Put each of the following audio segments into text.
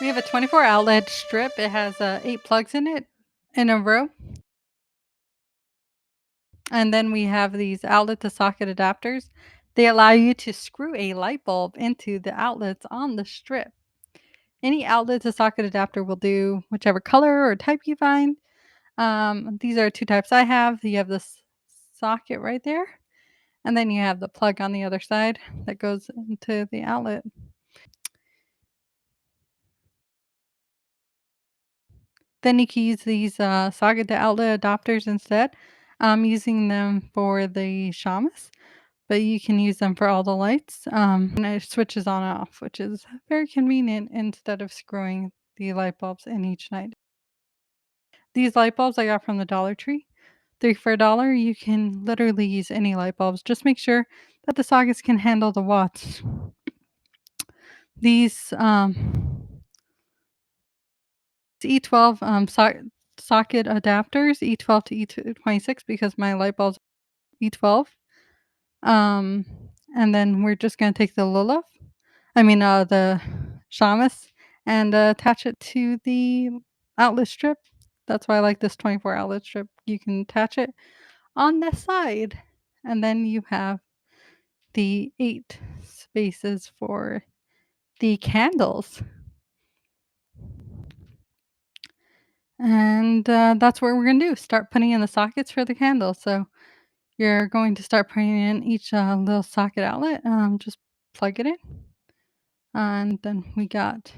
We have a 24 outlet strip. It has 8 plugs in it in a row. And then we have these outlet to socket adapters. They allow you to screw a light bulb into the outlets on the strip. Any outlet to socket adapter will do whichever color or type you find. These are two types I have. You have this socket right there, and then you have the plug on the other side that goes into the outlet. Then you can use these socket to outlet adapters instead. I'm using them for the shamus, but you can use them for all the lights. And it switches on and off, which is very convenient instead of screwing the light bulbs in each night. These light bulbs I got from the Dollar Tree. 3 for $1. You can literally use any light bulbs. Just make sure that the sockets can handle the watts. These E12 socket adapters, E12 to E26, because my light bulbs E12. Um, and then we're just gonna take the Lulav, the shamus, and attach it to the outlet strip. That's why I like this 24 outlet strip. You can attach it on the side, and then you have the 8 spaces for the candles. And that's what we're gonna do. Start putting in the sockets for the candles. So you're going to start putting in each little socket outlet. Just plug it in, and then we got.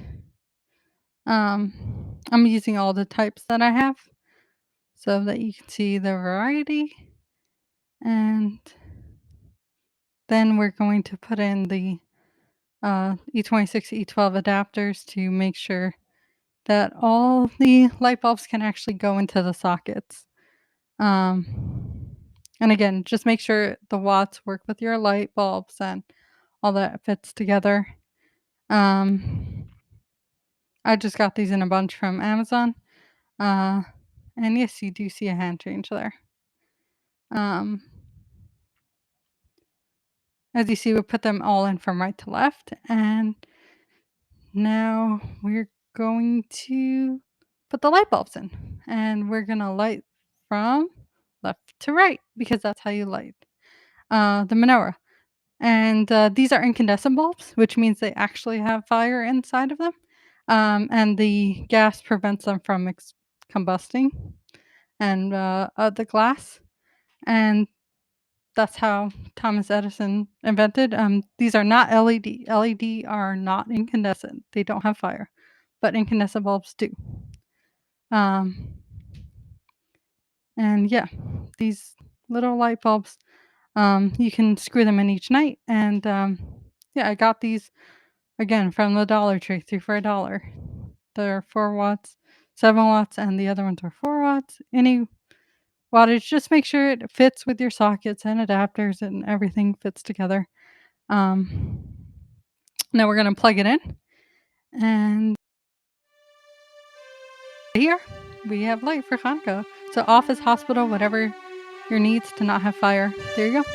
I'm using all the types that I have so that you can see the variety. And then we're going to put in the E26, E12 adapters to make sure that all the light bulbs can actually go into the sockets. And again, just make sure the watts work with your light bulbs and all that fits together. Um, I just got these in a bunch from Amazon. Uh, and yes, you do see a hand change there. Um, as you see, we put them all in from right to left. And now we're going to put the light bulbs in. And we're going to light from left to right because that's how you light the menorah. And these are incandescent bulbs, which means they actually have fire inside of them. And the gas prevents them from combusting and the glass. And that's how Thomas Edison invented. These are not LED. LED are not incandescent. They don't have fire, but incandescent bulbs do. Um, and yeah, these little light bulbs, you can screw them in each night. And yeah, I got these again from the Dollar Tree, 3 for $1. They're 4 watts, 7 watts, and the other ones are 4 watts. Any wattage, just make sure it fits with your sockets and adapters and everything fits together. Um, Now we're gonna plug it in, and here we have light for Hanukkah. So office, hospital, whatever your needs to not have fire. There you go.